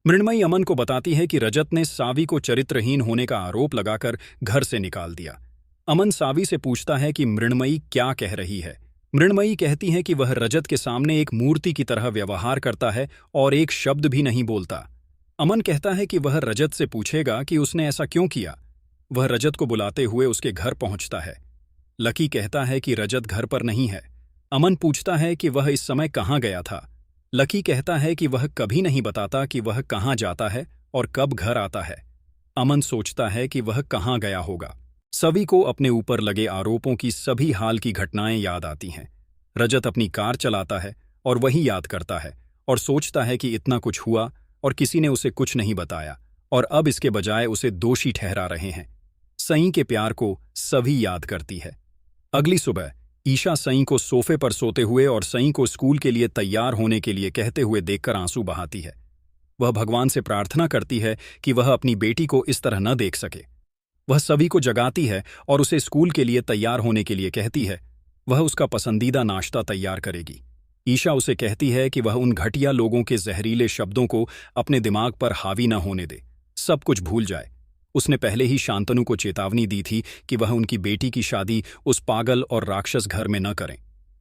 मृण्मयी अमन को बताती है कि रजत ने सावी को चरित्रहीन होने का आरोप लगाकर घर से निकाल दिया। अमन सावी से पूछता है कि मृण्मयी क्या कह रही है। मृण्मयी कहती है कि वह रजत के सामने एक मूर्ति की तरह व्यवहार करता है और एक शब्द भी नहीं बोलता। अमन कहता है कि वह रजत से पूछेगा कि उसने ऐसा क्यों किया। वह रजत को बुलाते हुए उसके घर पहुंचता है। लकी कहता है कि रजत घर पर नहीं है। अमन पूछता है कि वह इस समय कहाँ गया था। लकी कहता है कि वह कभी नहीं बताता कि वह कहाँ जाता है और कब घर आता है। अमन सोचता है कि वह कहाँ गया होगा। सभी को अपने ऊपर लगे आरोपों की सभी हाल की घटनाएं याद आती हैं। रजत अपनी कार चलाता है और वही याद करता है और सोचता है कि इतना कुछ हुआ और किसी ने उसे कुछ नहीं बताया और अब इसके बजाय उसे दोषी ठहरा रहे हैं। सई के प्यार को सभी याद करती है। अगली सुबह ईशा सई को सोफे पर सोते हुए और सई को स्कूल के लिए तैयार होने के लिए कहते हुए देखकर आंसू बहाती है। वह भगवान से प्रार्थना करती है कि वह अपनी बेटी को इस तरह न देख सके। वह सभी को जगाती है और उसे स्कूल के लिए तैयार होने के लिए कहती है। वह उसका पसंदीदा नाश्ता तैयार करेगी। ईशा उसे कहती है कि वह उन घटिया लोगों के जहरीले शब्दों को अपने दिमाग पर हावी न होने दे, सब कुछ भूल जाए। उसने पहले ही शांतनु को चेतावनी दी थी कि वह उनकी बेटी की शादी उस पागल और राक्षस घर में न करें।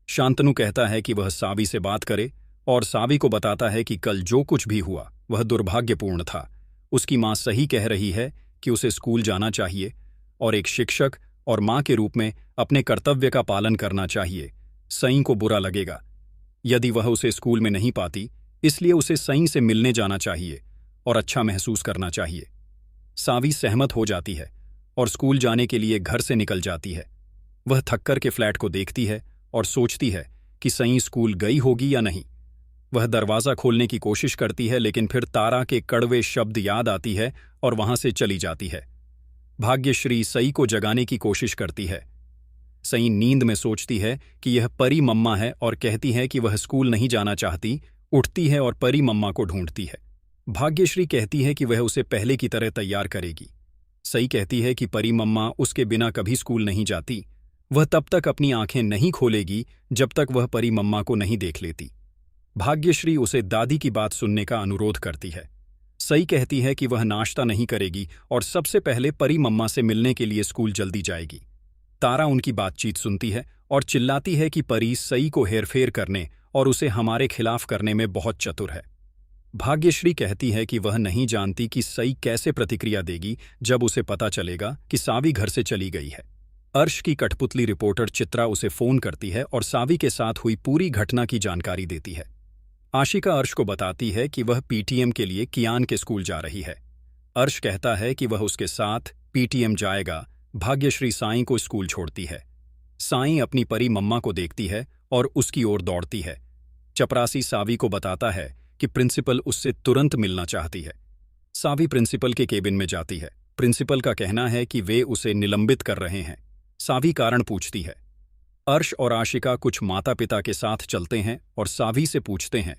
शांतनु कहता है कि वह सावी से बात करे और सावी को बताता है कि कल जो कुछ भी हुआ वह दुर्भाग्यपूर्ण था। उसकी माँ सही कह रही है कि उसे स्कूल जाना चाहिए और एक शिक्षक और माँ के रूप में अपने कर्तव्य का पालन करना चाहिए। सई को बुरा लगेगा यदि वह उसे स्कूल में नहीं पाती, इसलिए उसे सई से मिलने जाना चाहिए और अच्छा महसूस करना चाहिए। सावी सहमत हो जाती है और स्कूल जाने के लिए घर से निकल जाती है। वह थककर के फ्लैट को देखती है और सोचती है कि सई स्कूल गई होगी या नहीं। वह दरवाज़ा खोलने की कोशिश करती है लेकिन फिर तारा के कड़वे शब्द याद आती है और वहां से चली जाती है। भाग्यश्री सई को जगाने की कोशिश करती है। सई नींद में सोचती है कि यह परी मम्मा है और कहती है कि वह स्कूल नहीं जाना चाहती। उठती है और परी मम्मा को ढूंढती है। भाग्यश्री कहती है कि वह उसे पहले की तरह तैयार करेगी। सई कहती है कि परी मम्मा उसके बिना कभी स्कूल नहीं जाती। वह तब तक अपनी आंखें नहीं खोलेगी जब तक वह परी मम्मा को नहीं देख लेती। भाग्यश्री उसे दादी की बात सुनने का अनुरोध करती है। सई कहती है कि वह नाश्ता नहीं करेगी और सबसे पहले परी मम्मा से मिलने के लिए स्कूल जल्दी जाएगी। तारा उनकी बातचीत सुनती है और चिल्लाती है कि परी सई को हेरफेर करने और उसे हमारे खिलाफ करने में बहुत चतुर है। भाग्यश्री कहती है कि वह नहीं जानती कि सई कैसे प्रतिक्रिया देगी जब उसे पता चलेगा कि सावी घर से चली गई है। अर्श की कठपुतली रिपोर्टर चित्रा उसे फोन करती है और सावी के साथ हुई पूरी घटना की जानकारी देती है। आशिका अर्श को बताती है कि वह पीटीएम के लिए कियान के स्कूल जा रही है। अर्श कहता है कि वह उसके साथ पीटीएम जाएगा। भाग्यश्री साईं को स्कूल छोड़ती है। साईं अपनी परी मम्मा को देखती है और उसकी ओर दौड़ती है। चपरासी सावी को बताता है कि प्रिंसिपल उससे तुरंत मिलना चाहती है। सावी प्रिंसिपल के केबिन में जाती है। प्रिंसिपल का कहना है कि वे उसे निलंबित कर रहे हैं। सावी कारण पूछती है। अर्श और आशिका कुछ माता पिता के साथ चलते हैं और सावी से पूछते हैं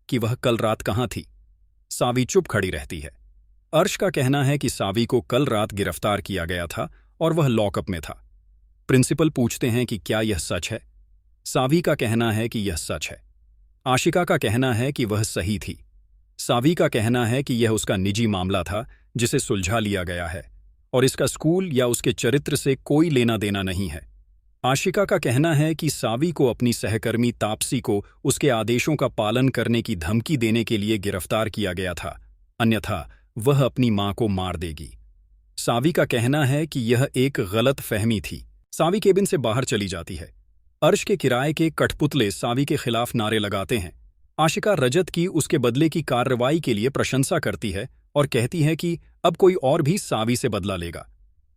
कि वह कल रात कहाँ थी। सावी चुप खड़ी रहती है। अर्श का कहना है कि सावी को कल रात गिरफ्तार किया गया था और वह लॉकअप में था। प्रिंसिपल पूछते हैं कि क्या यह सच है। सावी का कहना है कि यह सच है। आशिका का कहना है कि वह सही थी। सावी का कहना है कि यह उसका निजी मामला था जिसे सुलझा लिया गया है और इसका स्कूल या उसके चरित्र से कोई लेना देना नहीं है। आशिका का कहना है कि सावी को अपनी सहकर्मी तापसी को उसके आदेशों का पालन करने की धमकी देने के लिए गिरफ्तार किया गया था, अन्यथा वह अपनी मां को मार देगी। सावी का कहना है कि यह एक गलत फहमी थी। सावी केबिन से बाहर चली जाती है। अर्श के किराए के कठपुतले सावी के खिलाफ नारे लगाते हैं। आशिका रजत की उसके बदले की कार्रवाई के लिए प्रशंसा करती है और कहती है कि अब कोई और भी सावी से बदला लेगा।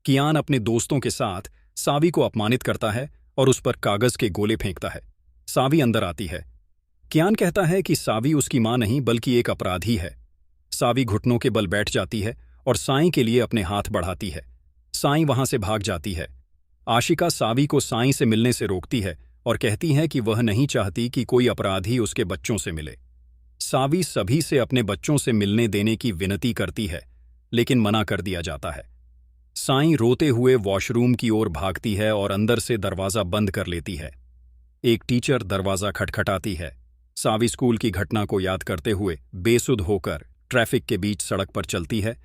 कियान अपने दोस्तों के साथ सावी को अपमानित करता है और उस पर कागज के गोले फेंकता है। सावी अंदर आती है। कियान कहता है कि सावी उसकी मां नहीं बल्कि एक अपराधी है। सावी घुटनों के बल बैठ जाती है और साईं के लिए अपने हाथ बढ़ाती है। साईं वहां से भाग जाती है। आशिका सावी को साईं से मिलने से रोकती है और कहती है कि वह नहीं चाहती कि कोई अपराधी उसके बच्चों से मिले। सावी सभी से अपने बच्चों से मिलने देने की विनती करती है लेकिन मना कर दिया जाता है। साईं रोते हुए वॉशरूम की ओर भागती है और अंदर से दरवाज़ा बंद कर लेती है। एक टीचर दरवाज़ा खटखटाती है। सावी स्कूल की घटना को याद करते हुए बेसुध होकर ट्रैफिक के बीच सड़क पर चलती है।